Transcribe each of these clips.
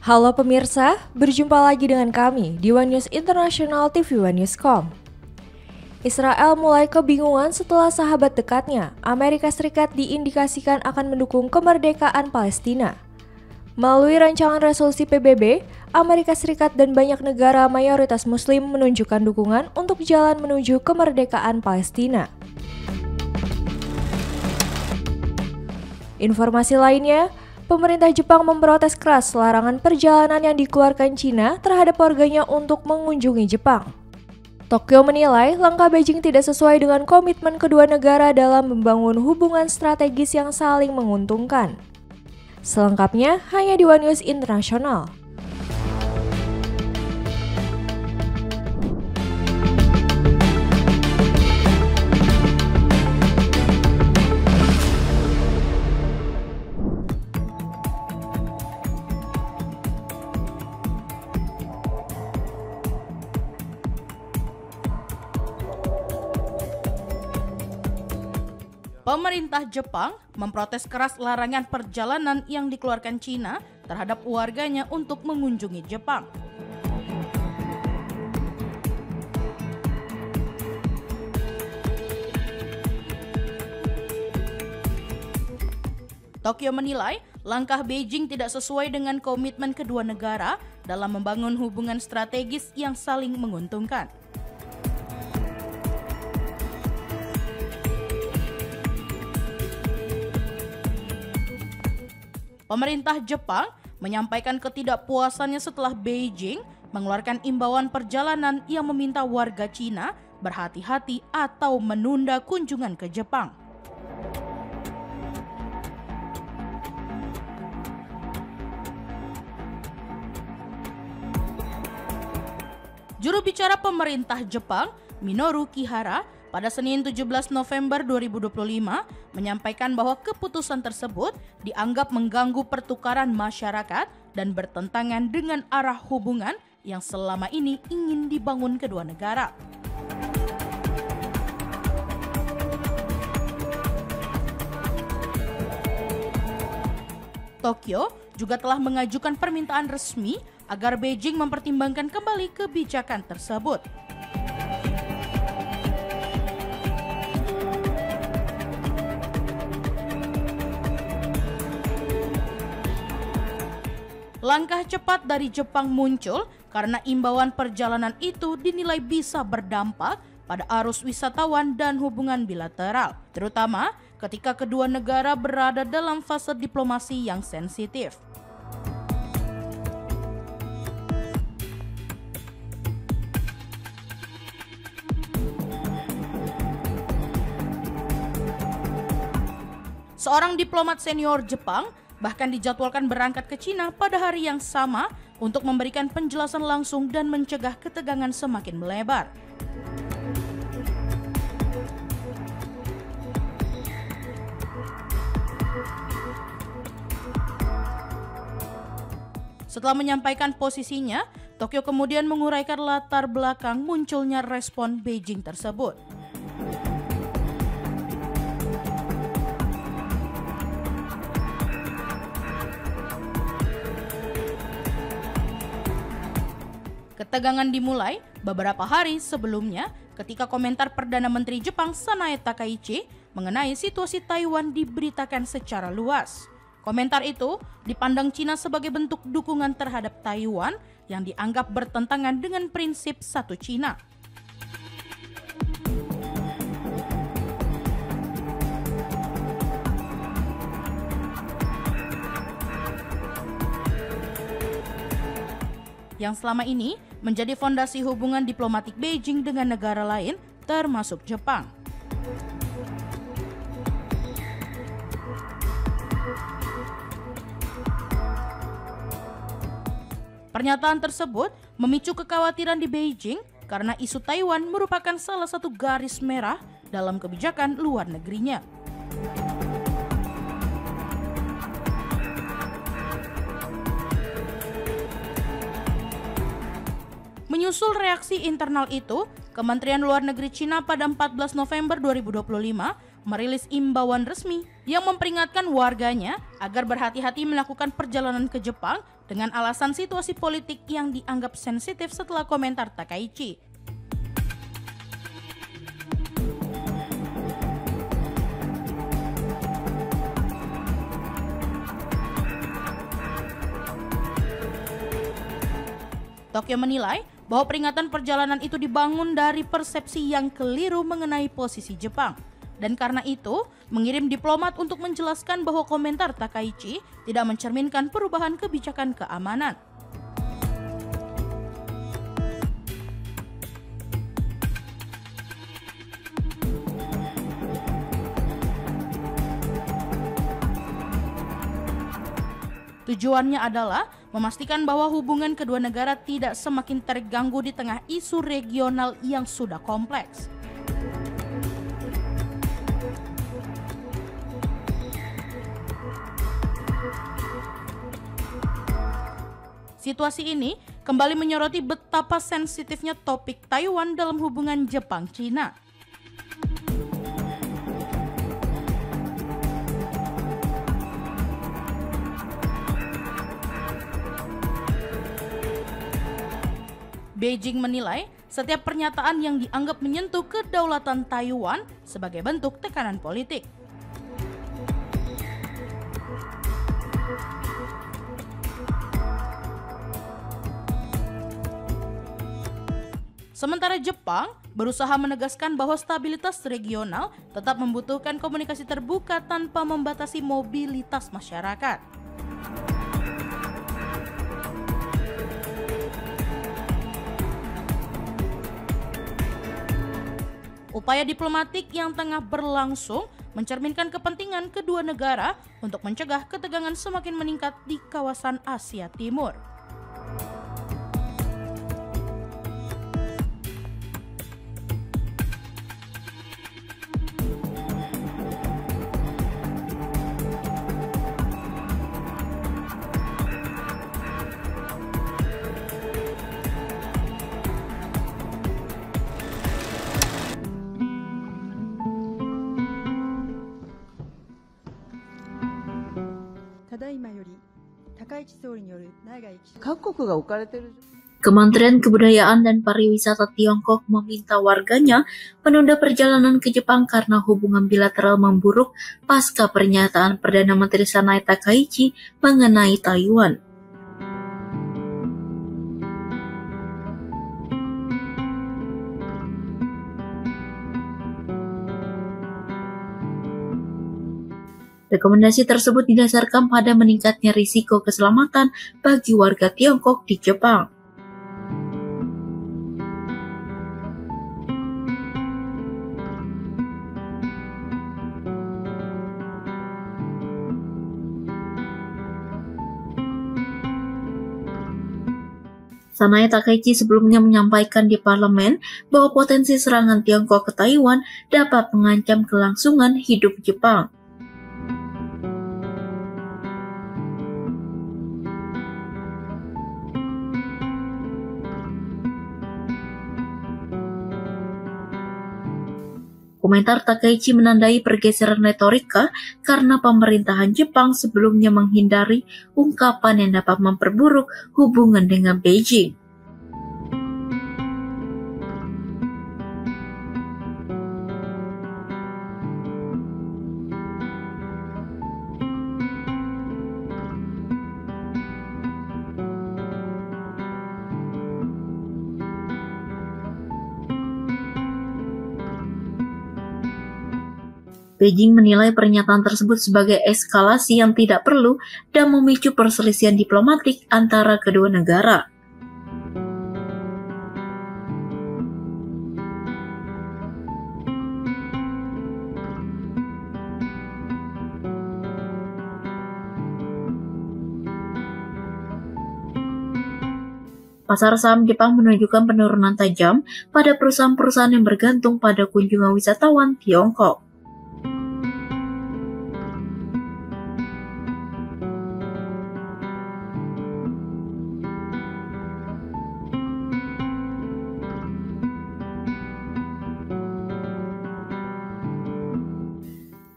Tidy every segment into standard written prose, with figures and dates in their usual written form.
Halo pemirsa, berjumpa lagi dengan kami di One News International TV One News.com. Israel mulai kebingungan setelah sahabat dekatnya, Amerika Serikat, diindikasikan akan mendukung kemerdekaan Palestina. Melalui rancangan resolusi PBB, Amerika Serikat dan banyak negara mayoritas Muslim menunjukkan dukungan untuk jalan menuju kemerdekaan Palestina. Informasi lainnya, pemerintah Jepang memprotes keras larangan perjalanan yang dikeluarkan Cina terhadap warganya untuk mengunjungi Jepang. Tokyo menilai langkah Beijing tidak sesuai dengan komitmen kedua negara dalam membangun hubungan strategis yang saling menguntungkan. Selengkapnya hanya di One News International. Pemerintah Jepang memprotes keras larangan perjalanan yang dikeluarkan Cina terhadap warganya untuk mengunjungi Jepang. Tokyo menilai langkah Beijing tidak sesuai dengan komitmen kedua negara dalam membangun hubungan strategis yang saling menguntungkan. Pemerintah Jepang menyampaikan ketidakpuasannya setelah Beijing mengeluarkan imbauan perjalanan yang meminta warga Cina berhati-hati atau menunda kunjungan ke Jepang. Juru bicara pemerintah Jepang, Minoru Kihara, pada Senin 17 November 2025 menyampaikan bahwa keputusan tersebut dianggap mengganggu pertukaran masyarakat dan bertentangan dengan arah hubungan yang selama ini ingin dibangun kedua negara. Tokyo juga telah mengajukan permintaan resmi agar Beijing mempertimbangkan kembali kebijakan tersebut. Langkah cepat dari Jepang muncul karena imbauan perjalanan itu dinilai bisa berdampak pada arus wisatawan dan hubungan bilateral, terutama ketika kedua negara berada dalam fase diplomasi yang sensitif. Seorang diplomat senior Jepang bahkan dijadwalkan berangkat ke Cina pada hari yang sama untuk memberikan penjelasan langsung dan mencegah ketegangan semakin melebar. Setelah menyampaikan posisinya, Tokyo kemudian menguraikan latar belakang munculnya respon Beijing tersebut. Ketegangan dimulai beberapa hari sebelumnya ketika komentar Perdana Menteri Jepang Sanae Takaichi mengenai situasi Taiwan diberitakan secara luas. Komentar itu dipandang Cina sebagai bentuk dukungan terhadap Taiwan yang dianggap bertentangan dengan prinsip satu Cina. Yang selama ini menjadi fondasi hubungan diplomatik Beijing dengan negara lain, termasuk Jepang. Pernyataan tersebut memicu kekhawatiran di Beijing karena isu Taiwan merupakan salah satu garis merah dalam kebijakan luar negerinya. Menyusul reaksi internal itu, Kementerian Luar Negeri Cina pada 14 November 2025 merilis imbauan resmi yang memperingatkan warganya agar berhati-hati melakukan perjalanan ke Jepang dengan alasan situasi politik yang dianggap sensitif setelah komentar Takaichi. Tokyo menilai bahwa peringatan perjalanan itu dibangun dari persepsi yang keliru mengenai posisi Jepang. Dan karena itu, mengirim diplomat untuk menjelaskan bahwa komentar Takaichi tidak mencerminkan perubahan kebijakan keamanan. Tujuannya adalah memastikan bahwa hubungan kedua negara tidak semakin terganggu di tengah isu regional yang sudah kompleks. Situasi ini kembali menyoroti betapa sensitifnya topik Taiwan dalam hubungan Jepang-Cina. Beijing menilai setiap pernyataan yang dianggap menyentuh kedaulatan Taiwan sebagai bentuk tekanan politik. Sementara Jepang berusaha menegaskan bahwa stabilitas regional tetap membutuhkan komunikasi terbuka tanpa membatasi mobilitas masyarakat. Upaya diplomatik yang tengah berlangsung mencerminkan kepentingan kedua negara untuk mencegah ketegangan semakin meningkat di kawasan Asia Timur. Kementerian Kebudayaan dan Pariwisata Tiongkok meminta warganya menunda perjalanan ke Jepang karena hubungan bilateral memburuk pasca pernyataan Perdana Menteri Sanae Takaichi mengenai Taiwan. Rekomendasi tersebut didasarkan pada meningkatnya risiko keselamatan bagi warga Tiongkok di Jepang. Sanae Takaichi sebelumnya menyampaikan di parlemen bahwa potensi serangan Tiongkok ke Taiwan dapat mengancam kelangsungan hidup Jepang. Komentar Takaichi menandai pergeseran retorika karena pemerintahan Jepang sebelumnya menghindari ungkapan yang dapat memperburuk hubungan dengan Beijing. Beijing menilai pernyataan tersebut sebagai eskalasi yang tidak perlu dan memicu perselisihan diplomatik antara kedua negara. Pasar saham Jepang menunjukkan penurunan tajam pada perusahaan-perusahaan yang bergantung pada kunjungan wisatawan Tiongkok.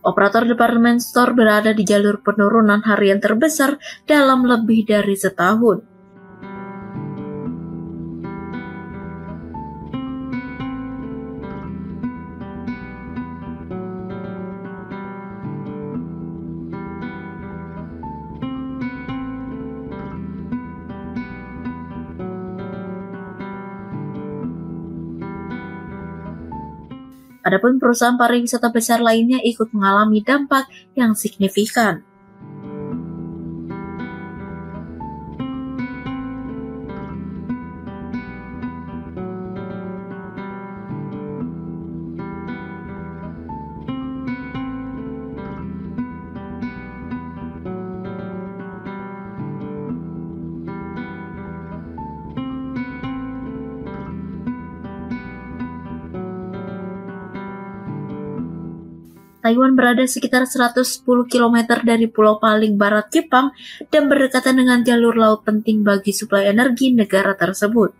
Operator department store berada di jalur penurunan harian terbesar dalam lebih dari setahun. Adapun perusahaan pariwisata besar lainnya ikut mengalami dampak yang signifikan. Taiwan berada sekitar 110 km dari pulau paling barat Jepang dan berdekatan dengan jalur laut penting bagi suplai energi negara tersebut.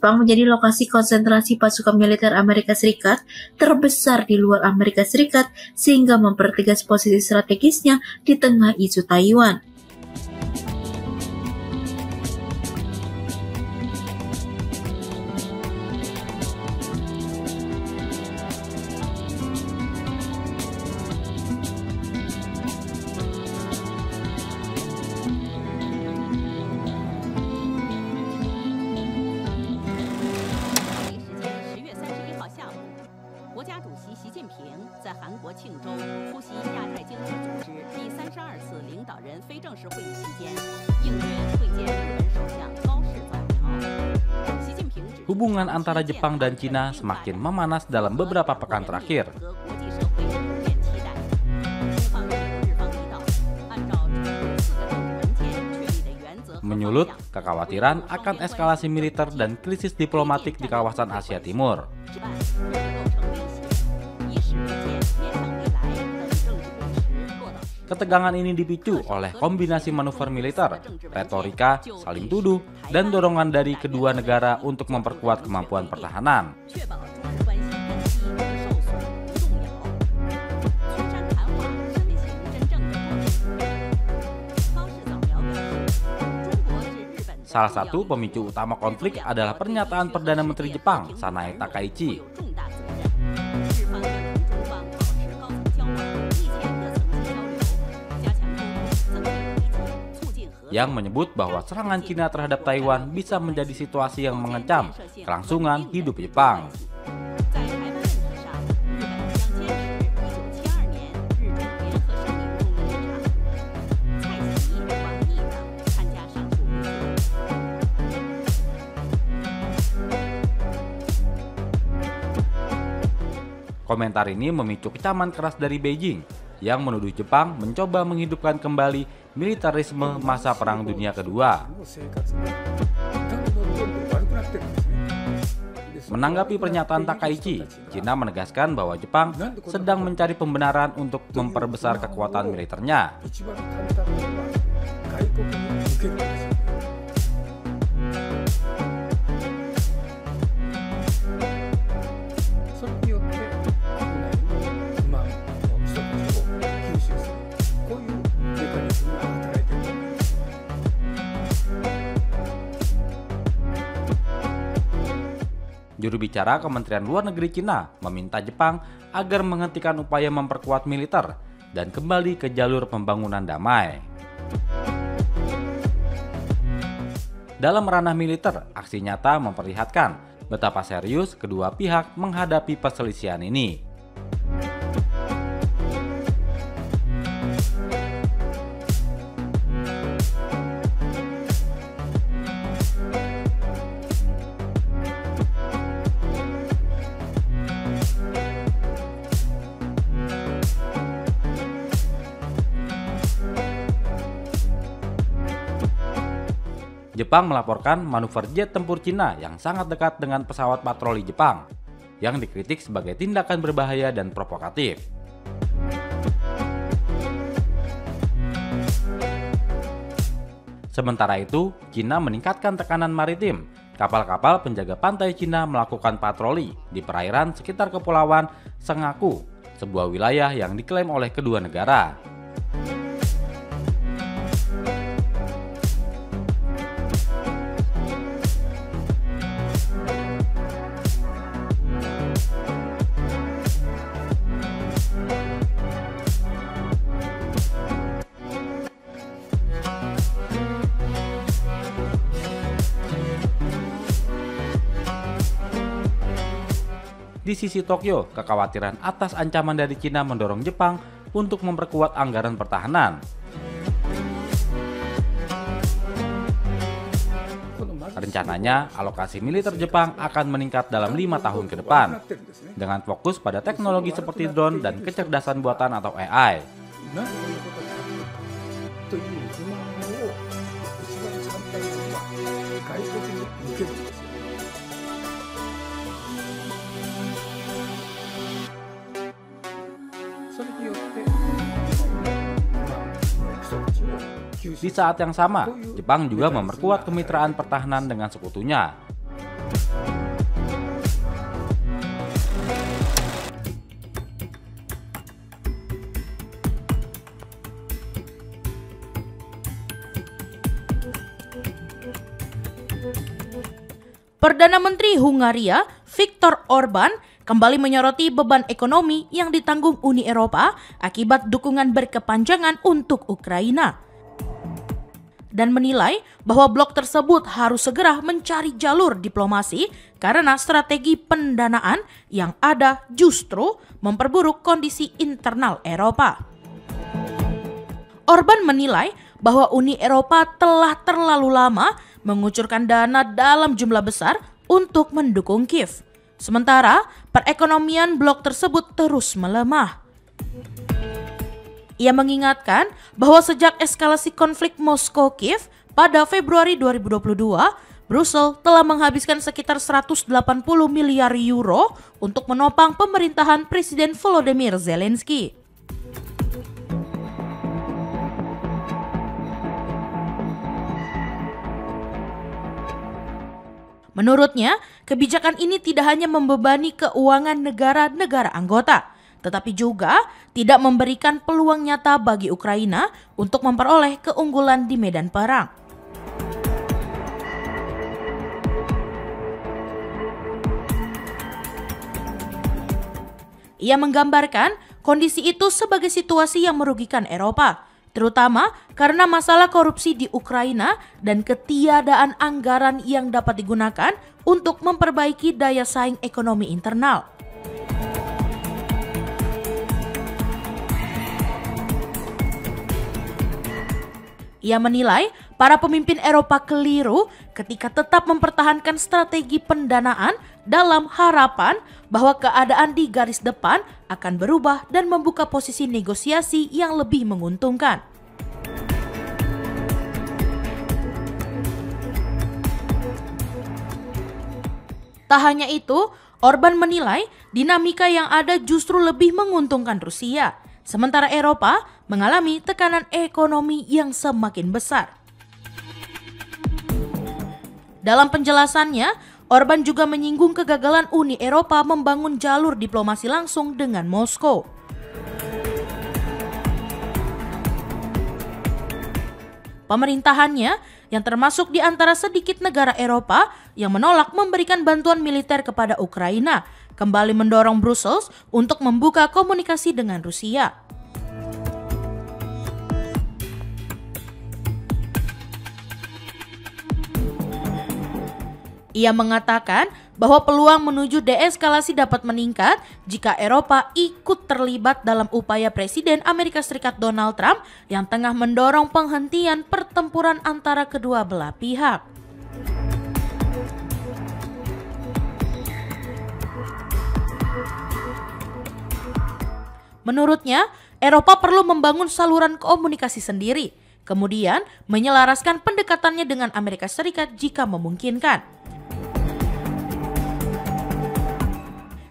Jepang menjadi lokasi konsentrasi pasukan militer Amerika Serikat terbesar di luar Amerika Serikat sehingga mempertegas posisi strategisnya di tengah isu Taiwan. Hubungan antara Jepang dan Cina semakin memanas dalam beberapa pekan terakhir. Menyulut kekhawatiran akan eskalasi militer dan krisis diplomatik di kawasan Asia Timur. Ketegangan ini dipicu oleh kombinasi manuver militer, retorika, saling tuduh, dan dorongan dari kedua negara untuk memperkuat kemampuan pertahanan. Salah satu pemicu utama konflik adalah pernyataan Perdana Menteri Jepang, Sanae Takaichi, yang menyebut bahwa serangan Cina terhadap Taiwan bisa menjadi situasi yang mengancam kelangsungan hidup Jepang. Komentar ini memicu kecaman keras dari Beijing yang menuduh Jepang mencoba menghidupkan kembali militerisme masa Perang Dunia Kedua. Menanggapi pernyataan Takaichi, Cina menegaskan bahwa Jepang sedang mencari pembenaran untuk memperbesar kekuatan militernya. Juru bicara Kementerian Luar Negeri Cina meminta Jepang agar menghentikan upaya memperkuat militer dan kembali ke jalur pembangunan damai. Dalam ranah militer, aksi nyata memperlihatkan betapa serius kedua pihak menghadapi perselisihan ini. Jepang melaporkan manuver jet tempur Cina yang sangat dekat dengan pesawat patroli Jepang, yang dikritik sebagai tindakan berbahaya dan provokatif. Sementara itu, Cina meningkatkan tekanan maritim. Kapal-kapal penjaga pantai Cina melakukan patroli di perairan sekitar Kepulauan Sengaku, sebuah wilayah yang diklaim oleh kedua negara. Di sisi Tokyo, kekhawatiran atas ancaman dari Cina mendorong Jepang untuk memperkuat anggaran pertahanan. Rencananya, alokasi militer Jepang akan meningkat dalam 5 tahun ke depan, dengan fokus pada teknologi seperti drone dan kecerdasan buatan atau AI. Di saat yang sama, Jepang juga memperkuat kemitraan pertahanan dengan sekutunya. Perdana Menteri Hungaria, Viktor Orban, kembali menyoroti beban ekonomi yang ditanggung Uni Eropa akibat dukungan berkepanjangan untuk Ukraina, dan menilai bahwa blok tersebut harus segera mencari jalur diplomasi karena strategi pendanaan yang ada justru memperburuk kondisi internal Eropa. Orban menilai bahwa Uni Eropa telah terlalu lama mengucurkan dana dalam jumlah besar untuk mendukung Kiev, sementara perekonomian blok tersebut terus melemah. Ia mengingatkan bahwa sejak eskalasi konflik Moskow-Kiev pada Februari 2022, Brussels telah menghabiskan sekitar 180 miliar euro untuk menopang pemerintahan Presiden Volodymyr Zelensky. Menurutnya, kebijakan ini tidak hanya membebani keuangan negara-negara anggota, tetapi juga tidak memberikan peluang nyata bagi Ukraina untuk memperoleh keunggulan di medan perang. Ia menggambarkan kondisi itu sebagai situasi yang merugikan Eropa, terutama karena masalah korupsi di Ukraina dan ketiadaan anggaran yang dapat digunakan untuk memperbaiki daya saing ekonomi internal. Ia menilai para pemimpin Eropa keliru ketika tetap mempertahankan strategi pendanaan dalam harapan bahwa keadaan di garis depan akan berubah dan membuka posisi negosiasi yang lebih menguntungkan. Tak hanya itu, Orban menilai dinamika yang ada justru lebih menguntungkan Rusia, sementara Eropa mengalami tekanan ekonomi yang semakin besar. Dalam penjelasannya, Orban juga menyinggung kegagalan Uni Eropa membangun jalur diplomasi langsung dengan Moskow. Pemerintahannya, yang termasuk di antara sedikit negara Eropa yang menolak memberikan bantuan militer kepada Ukraina, kembali mendorong Brussels untuk membuka komunikasi dengan Rusia. Ia mengatakan bahwa peluang menuju deeskalasi dapat meningkat jika Eropa ikut terlibat dalam upaya Presiden Amerika Serikat Donald Trump yang tengah mendorong penghentian pertempuran antara kedua belah pihak. Menurutnya, Eropa perlu membangun saluran komunikasi sendiri, kemudian menyelaraskan pendekatannya dengan Amerika Serikat jika memungkinkan.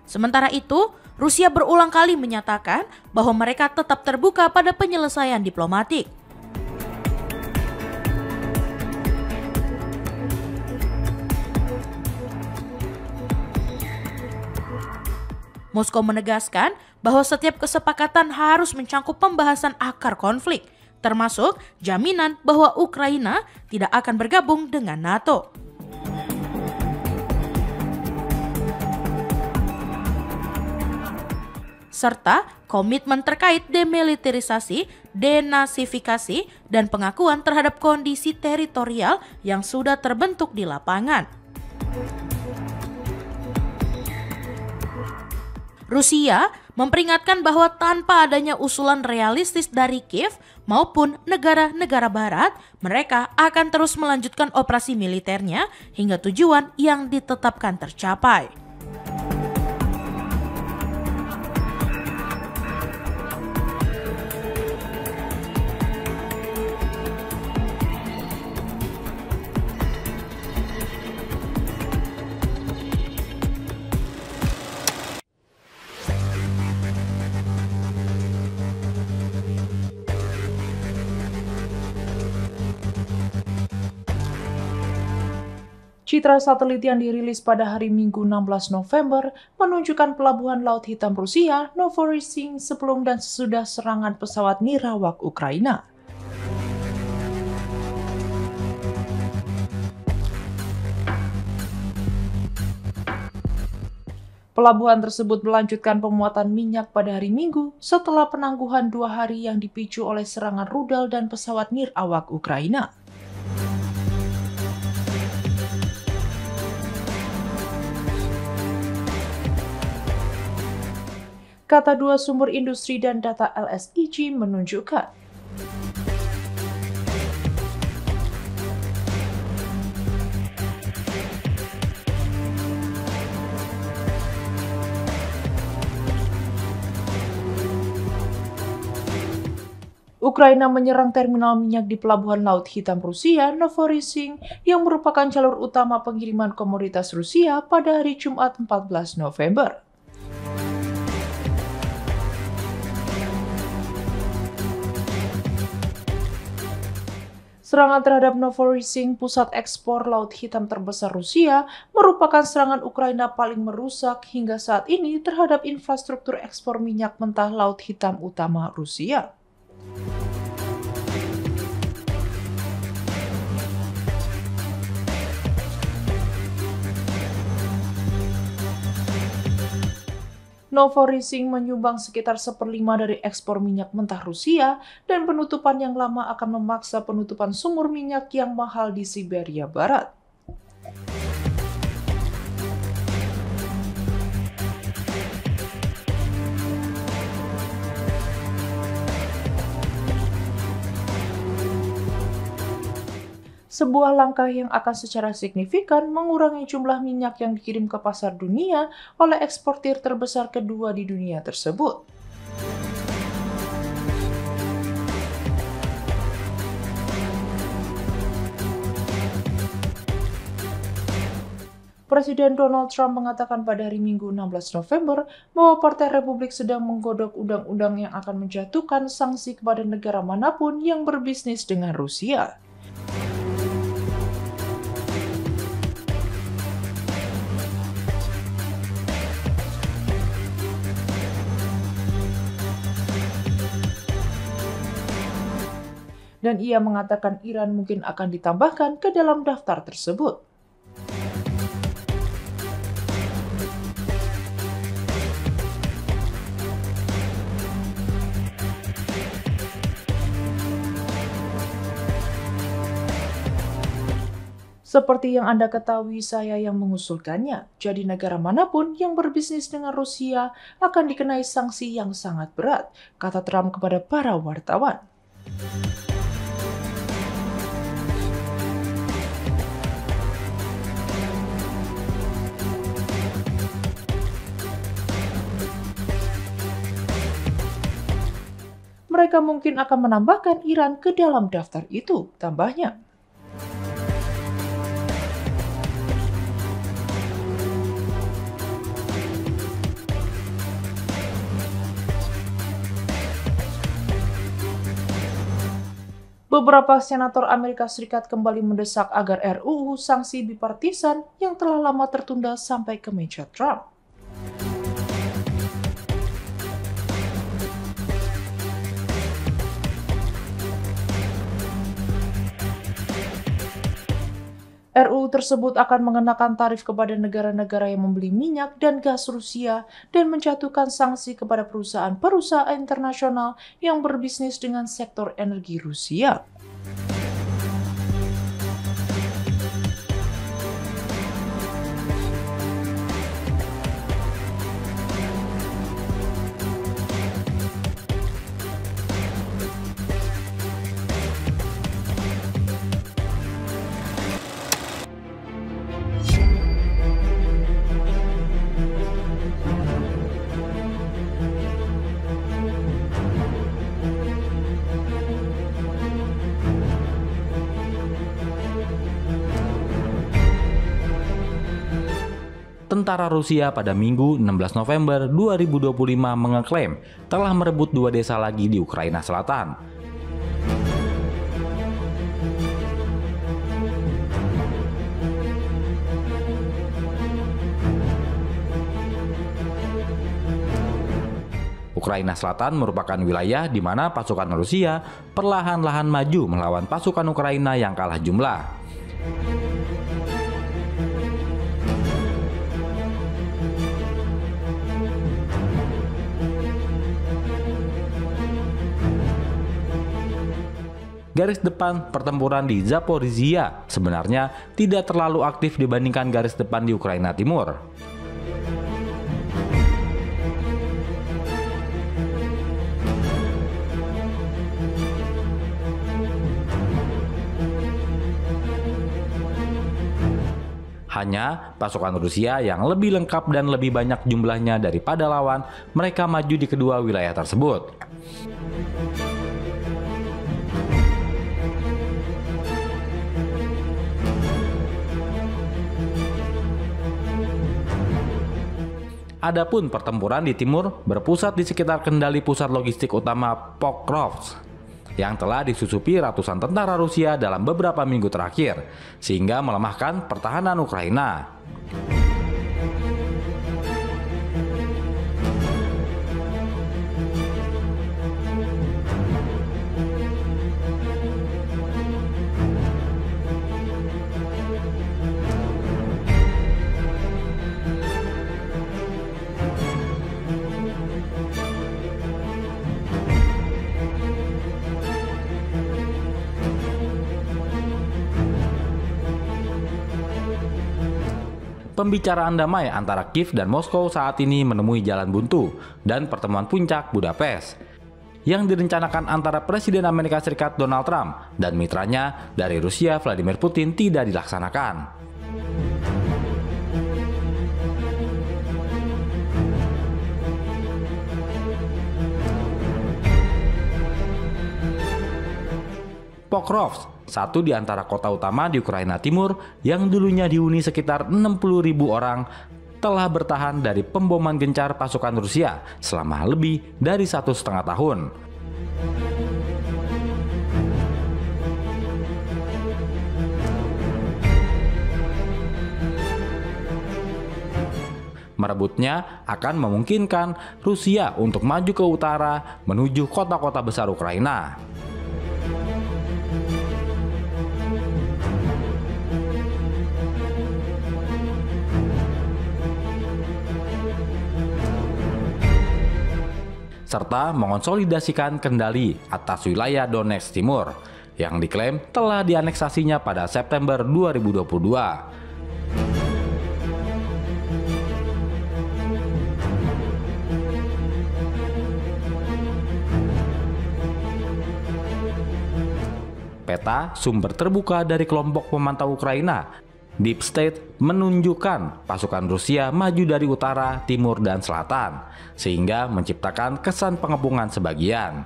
Sementara itu, Rusia berulang kali menyatakan bahwa mereka tetap terbuka pada penyelesaian diplomatik. Moskow menegaskan bahwa setiap kesepakatan harus mencangkup pembahasan akar konflik, termasuk jaminan bahwa Ukraina tidak akan bergabung dengan NATO. Serta komitmen terkait demilitarisasi, denasifikasi, dan pengakuan terhadap kondisi teritorial yang sudah terbentuk di lapangan. Rusia memperingatkan bahwa tanpa adanya usulan realistis dari Kiev maupun negara-negara barat, mereka akan terus melanjutkan operasi militernya hingga tujuan yang ditetapkan tercapai. Citra satelit yang dirilis pada hari Minggu 16 November menunjukkan pelabuhan Laut Hitam Rusia, Novorossiysk sebelum dan sesudah serangan pesawat nirawak Ukraina. Pelabuhan tersebut melanjutkan pemuatan minyak pada hari Minggu setelah penangguhan 2 hari yang dipicu oleh serangan rudal dan pesawat nirawak Ukraina. Kata dua sumber industri dan data LSEG menunjukkan Ukraina menyerang terminal minyak di Pelabuhan Laut Hitam Rusia, Novorossiysk, yang merupakan jalur utama pengiriman komoditas Rusia pada hari Jumat 14 November. Serangan terhadap Novorossiysk, pusat ekspor laut hitam terbesar Rusia, merupakan serangan Ukraina paling merusak hingga saat ini terhadap infrastruktur ekspor minyak mentah laut hitam utama Rusia. Novorossiysk menyumbang sekitar 1/5 dari ekspor minyak mentah Rusia, dan penutupan yang lama akan memaksa penutupan sumur minyak yang mahal di Siberia Barat. Sebuah langkah yang akan secara signifikan mengurangi jumlah minyak yang dikirim ke pasar dunia oleh eksportir terbesar kedua di dunia tersebut. Presiden Donald Trump mengatakan pada hari Minggu 16 November bahwa Partai Republik sedang menggodok undang-undang yang akan menjatuhkan sanksi kepada negara manapun yang berbisnis dengan Rusia. Dan ia mengatakan Iran mungkin akan ditambahkan ke dalam daftar tersebut. Seperti yang Anda ketahui, saya yang mengusulkannya. Jadi negara manapun yang berbisnis dengan Rusia akan dikenai sanksi yang sangat berat, kata Trump kepada para wartawan. mereka mungkin akan menambahkan Iran ke dalam daftar itu, tambahnya. Beberapa senator Amerika Serikat kembali mendesak agar RUU sanksi bipartisan yang telah lama tertunda sampai ke meja Trump. RUU tersebut akan mengenakan tarif kepada negara-negara yang membeli minyak dan gas Rusia dan menjatuhkan sanksi kepada perusahaan-perusahaan internasional yang berbisnis dengan sektor energi Rusia. Tentara Rusia pada Minggu 16 November 2025 mengeklaim telah merebut 2 desa lagi di Ukraina Selatan. Ukraina Selatan merupakan wilayah di mana pasukan Rusia perlahan-lahan maju melawan pasukan Ukraina yang kalah jumlah. Garis depan pertempuran di Zaporizhia sebenarnya tidak terlalu aktif dibandingkan garis depan di Ukraina Timur. Hanya pasukan Rusia yang lebih lengkap dan lebih banyak jumlahnya daripada lawan mereka maju di kedua wilayah tersebut. Adapun pertempuran di timur berpusat di sekitar kendali pusat logistik utama Pokrovsk yang telah disusupi ratusan tentara Rusia dalam beberapa minggu terakhir, sehingga melemahkan pertahanan Ukraina. Pembicaraan damai antara Kiev dan Moskow saat ini menemui jalan buntu dan pertemuan puncak Budapest yang direncanakan antara Presiden Amerika Serikat Donald Trump dan mitranya dari Rusia Vladimir Putin tidak dilaksanakan. Pokrovsk, satu di antara kota utama di Ukraina Timur yang dulunya dihuni sekitar 60.000 orang, telah bertahan dari pemboman gencar pasukan Rusia selama lebih dari 1,5 tahun. Merebutnya akan memungkinkan Rusia untuk maju ke utara menuju kota-kota besar Ukraina. Serta mengonsolidasikan kendali atas wilayah Donetsk Timur yang diklaim telah dianeksasinya pada September 2022. Peta sumber terbuka dari kelompok pemantau Ukraina, Deep State, menunjukkan pasukan Rusia maju dari utara, timur, dan selatan, sehingga menciptakan kesan pengepungan sebagian.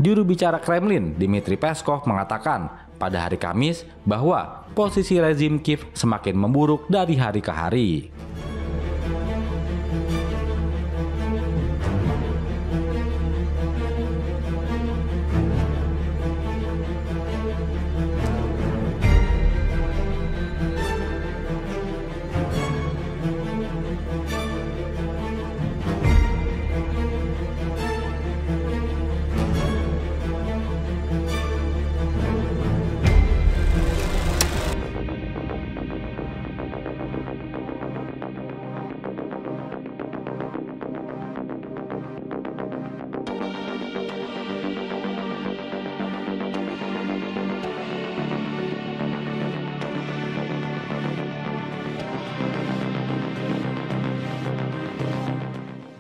Juru bicara Kremlin, Dmitry Peskov, mengatakan pada hari Kamis bahwa posisi rezim Kiev semakin memburuk dari hari ke hari.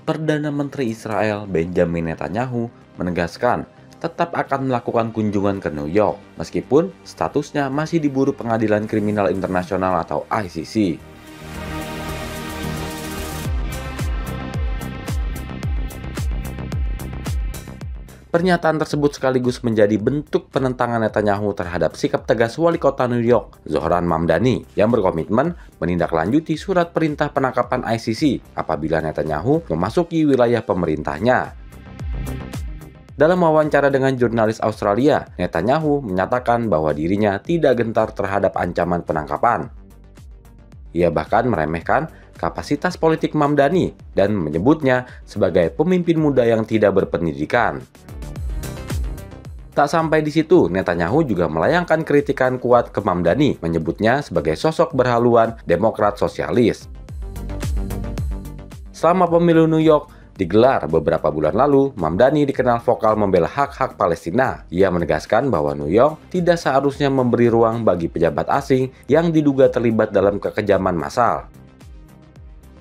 Perdana Menteri Israel Benjamin Netanyahu menegaskan tetap akan melakukan kunjungan ke New York meskipun statusnya masih diburu Pengadilan Kriminal Internasional atau ICC. Pernyataan tersebut sekaligus menjadi bentuk penentangan Netanyahu terhadap sikap tegas wali kota New York, Zohran Mamdani, yang berkomitmen menindaklanjuti surat perintah penangkapan ICC apabila Netanyahu memasuki wilayah pemerintahnya. Dalam wawancara dengan jurnalis Australia, Netanyahu menyatakan bahwa dirinya tidak gentar terhadap ancaman penangkapan. Ia bahkan meremehkan kapasitas politik Mamdani dan menyebutnya sebagai pemimpin muda yang tidak berpendidikan. Tak sampai di situ, Netanyahu juga melayangkan kritikan kuat ke Mamdani, menyebutnya sebagai sosok berhaluan Demokrat sosialis. Selama pemilu New York digelar beberapa bulan lalu, Mamdani dikenal vokal membela hak-hak Palestina. Ia menegaskan bahwa New York tidak seharusnya memberi ruang bagi pejabat asing yang diduga terlibat dalam kekejaman massal.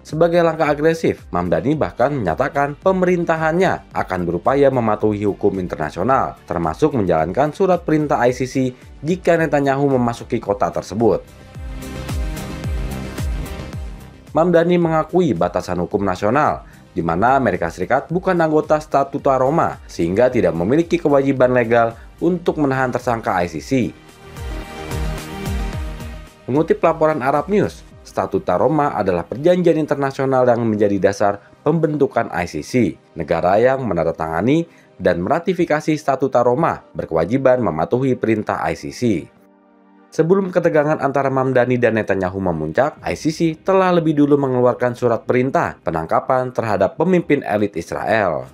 Sebagai langkah agresif, Mamdani bahkan menyatakan pemerintahannya akan berupaya mematuhi hukum internasional, termasuk menjalankan surat perintah ICC jika Netanyahu memasuki kota tersebut. Mamdani mengakui batasan hukum nasional, di mana Amerika Serikat bukan anggota Statuta Roma, sehingga tidak memiliki kewajiban legal untuk menahan tersangka ICC. Mengutip laporan Arab News, Statuta Roma adalah perjanjian internasional yang menjadi dasar pembentukan ICC. Negara yang menandatangani dan meratifikasi Statuta Roma berkewajiban mematuhi perintah ICC. Sebelum ketegangan antara Mamdani dan Netanyahu memuncak, ICC telah lebih dulu mengeluarkan surat perintah penangkapan terhadap pemimpin elit Israel.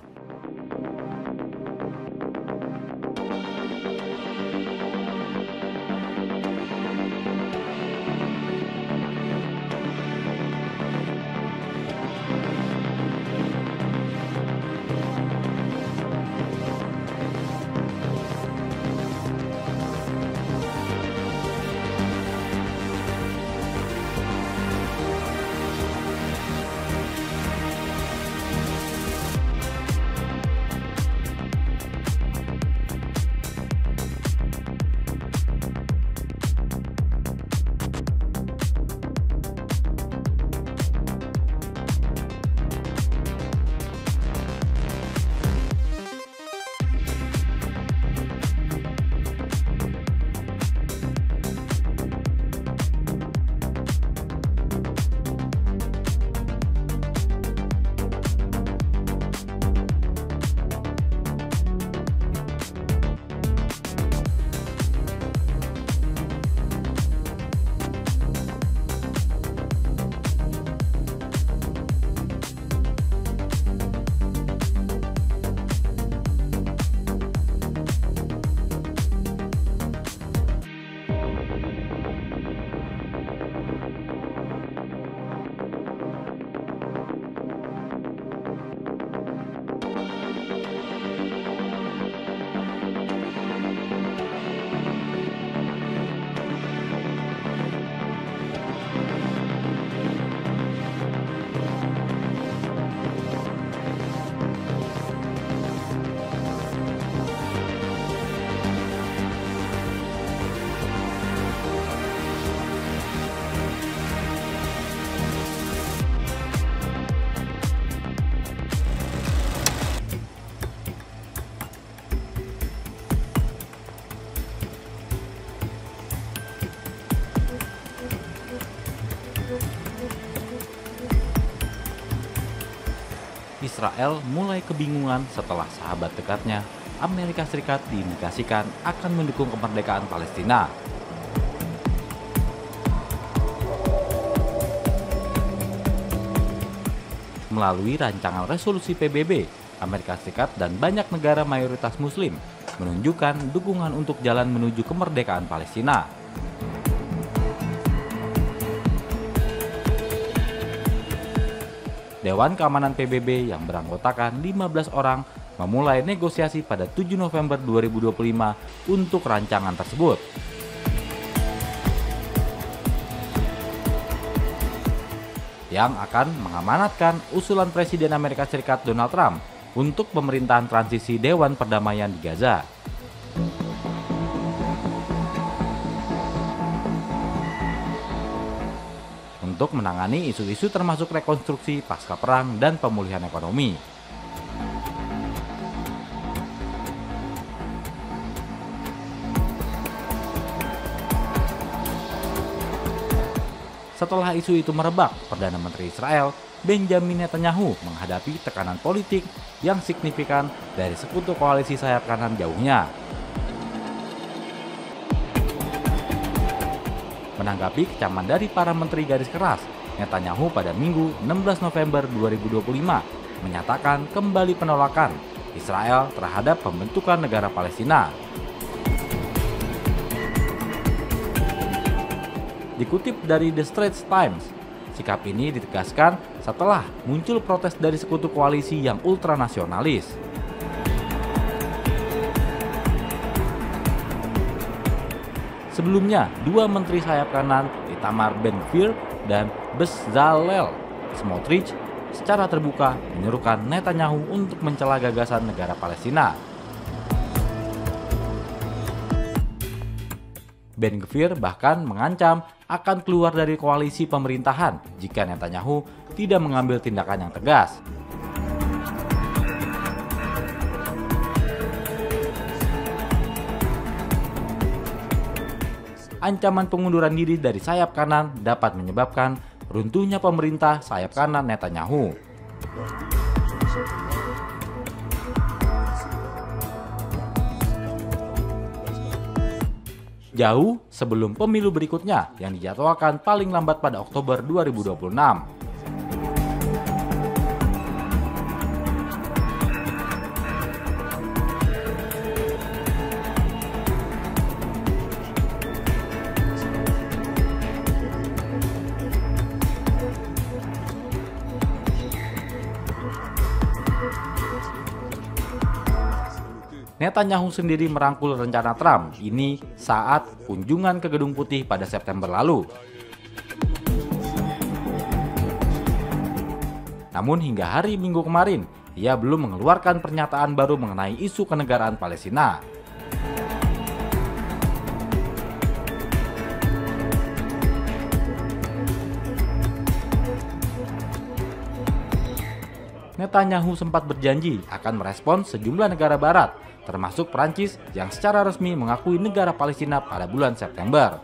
Israel mulai kebingungan setelah sahabat dekatnya, Amerika Serikat, diindikasikan akan mendukung kemerdekaan Palestina. Melalui rancangan resolusi PBB, Amerika Serikat dan banyak negara mayoritas Muslim menunjukkan dukungan untuk jalan menuju kemerdekaan Palestina. Dewan Keamanan PBB yang beranggotakan 15 orang memulai negosiasi pada 7 November 2025 untuk rancangan tersebut. Yang akan mengamanatkan usulan Presiden Amerika Serikat Donald Trump untuk pemerintahan transisi Dewan Perdamaian di Gaza. Untuk menangani isu-isu termasuk rekonstruksi pasca perang dan pemulihan ekonomi. Setelah isu itu merebak, Perdana Menteri Israel Benjamin Netanyahu menghadapi tekanan politik yang signifikan dari sekutu koalisi sayap kanan jauhnya. Menanggapi kecaman dari para menteri garis keras, Netanyahu pada Minggu 16 November 2025 menyatakan kembali penolakan Israel terhadap pembentukan negara Palestina. Dikutip dari The Straits Times, sikap ini ditegaskan setelah muncul protes dari sekutu koalisi yang ultranasionalis. Sebelumnya, dua menteri sayap kanan, Itamar Ben-Gvir dan Bezalel Smotrich, secara terbuka menyerukan Netanyahu untuk mencela gagasan negara Palestina. Ben-Gvir bahkan mengancam akan keluar dari koalisi pemerintahan jika Netanyahu tidak mengambil tindakan yang tegas. Ancaman pengunduran diri dari sayap kanan dapat menyebabkan runtuhnya pemerintah sayap kanan Netanyahu. Jauh sebelum pemilu berikutnya yang dijadwalkan paling lambat pada Oktober 2026. Netanyahu sendiri merangkul rencana Trump ini saat kunjungan ke Gedung Putih pada September lalu. Namun hingga hari Minggu kemarin, ia belum mengeluarkan pernyataan baru mengenai isu kenegaraan Palestina. Netanyahu sempat berjanji akan merespons sejumlah negara barat, termasuk Prancis yang secara resmi mengakui negara Palestina pada bulan September.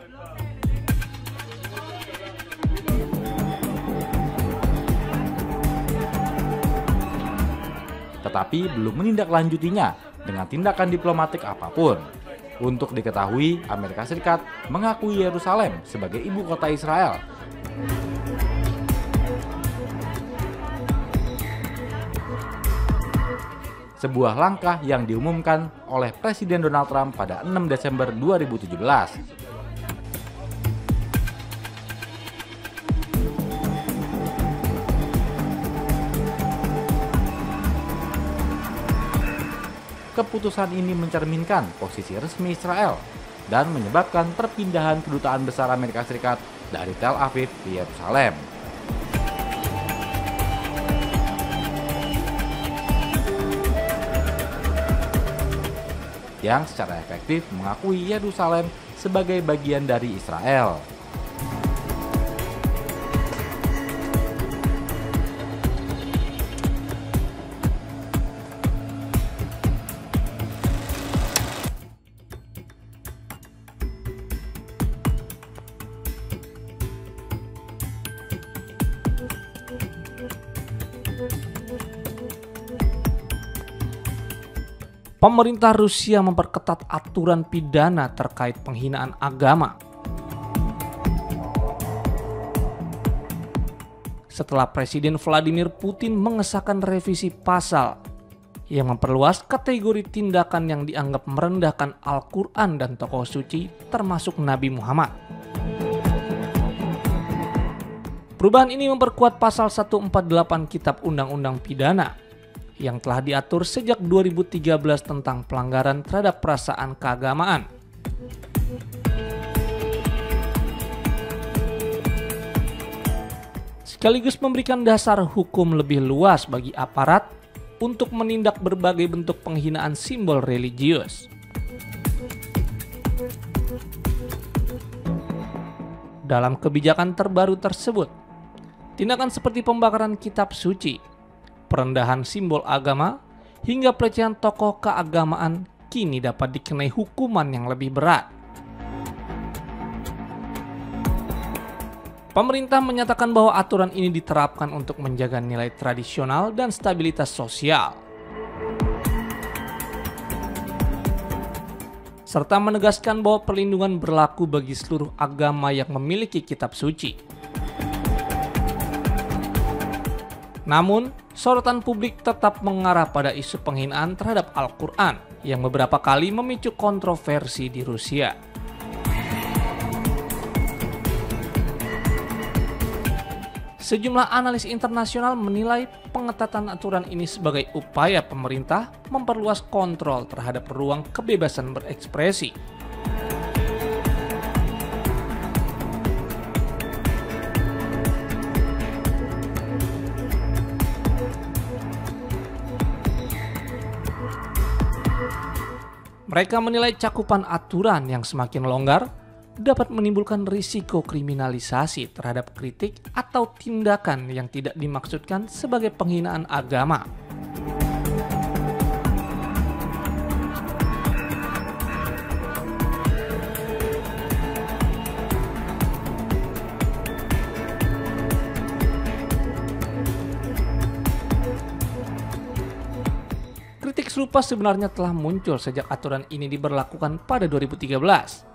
Tetapi belum menindaklanjutinya dengan tindakan diplomatik apapun. Untuk diketahui, Amerika Serikat mengakui Yerusalem sebagai ibu kota Israel. Sebuah langkah yang diumumkan oleh Presiden Donald Trump pada 6 Desember 2017. Keputusan ini mencerminkan posisi resmi Israel dan menyebabkan perpindahan kedutaan besar Amerika Serikat dari Tel Aviv ke Yerusalem. Yang secara efektif mengakui Yerusalem sebagai bagian dari Israel. Pemerintah Rusia memperketat aturan pidana terkait penghinaan agama. Setelah Presiden Vladimir Putin mengesahkan revisi pasal yang memperluas kategori tindakan yang dianggap merendahkan Al-Quran dan tokoh suci termasuk Nabi Muhammad. Perubahan ini memperkuat pasal 148 Kitab Undang-Undang Pidana yang telah diatur sejak 2013 tentang pelanggaran terhadap perasaan keagamaan. Sekaligus memberikan dasar hukum lebih luas bagi aparat untuk menindak berbagai bentuk penghinaan simbol religius. Dalam kebijakan terbaru tersebut, tindakan seperti pembakaran kitab suci, perendahan simbol agama, hingga pelecehan tokoh keagamaan kini dapat dikenai hukuman yang lebih berat. Pemerintah menyatakan bahwa aturan ini diterapkan untuk menjaga nilai tradisional dan stabilitas sosial, serta menegaskan bahwa perlindungan berlaku bagi seluruh agama yang memiliki kitab suci. Namun, sorotan publik tetap mengarah pada isu penghinaan terhadap Al-Quran yang beberapa kali memicu kontroversi di Rusia. Sejumlah analis internasional menilai pengetatan aturan ini sebagai upaya pemerintah memperluas kontrol terhadap ruang kebebasan berekspresi. Mereka menilai cakupan aturan yang semakin longgar dapat menimbulkan risiko kriminalisasi terhadap kritik atau tindakan yang tidak dimaksudkan sebagai penghinaan agama. Kritik serupa sebenarnya telah muncul sejak aturan ini diberlakukan pada 2013.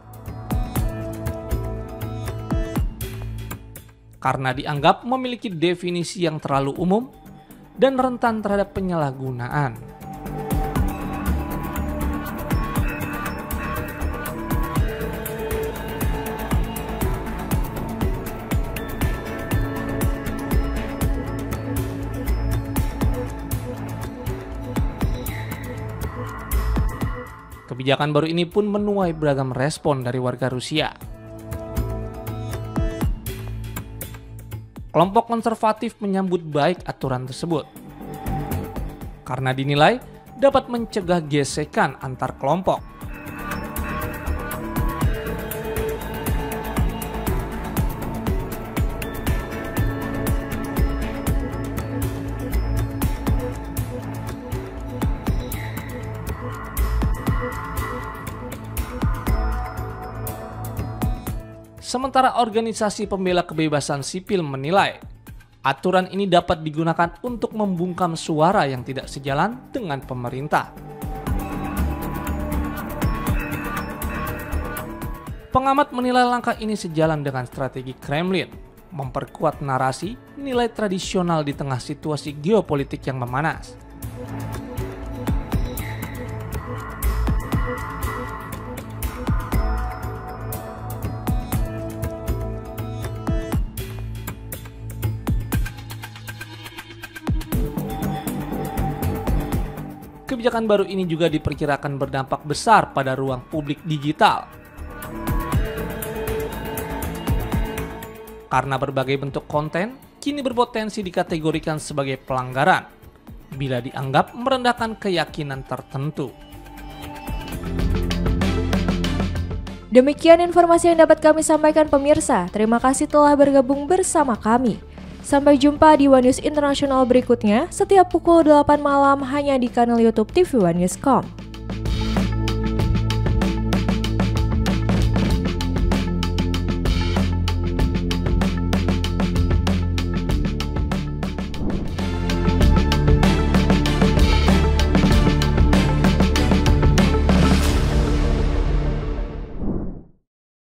Karena dianggap memiliki definisi yang terlalu umum dan rentan terhadap penyalahgunaan. Kebijakan baru ini pun menuai beragam respon dari warga Rusia. Kelompok konservatif menyambut baik aturan tersebut karena dinilai dapat mencegah gesekan antar kelompok. Sementara organisasi pembela kebebasan sipil menilai aturan ini dapat digunakan untuk membungkam suara yang tidak sejalan dengan pemerintah. Pengamat menilai langkah ini sejalan dengan strategi Kremlin, memperkuat narasi nilai tradisional di tengah situasi geopolitik yang memanas. Kebijakan baru ini juga diperkirakan berdampak besar pada ruang publik digital. Karena berbagai bentuk konten kini berpotensi dikategorikan sebagai pelanggaran bila dianggap merendahkan keyakinan tertentu. Demikian informasi yang dapat kami sampaikan pemirsa. Terima kasih telah bergabung bersama kami. Sampai jumpa di One News Internasional berikutnya setiap pukul 8 malam hanya di kanal YouTube TV One News.com.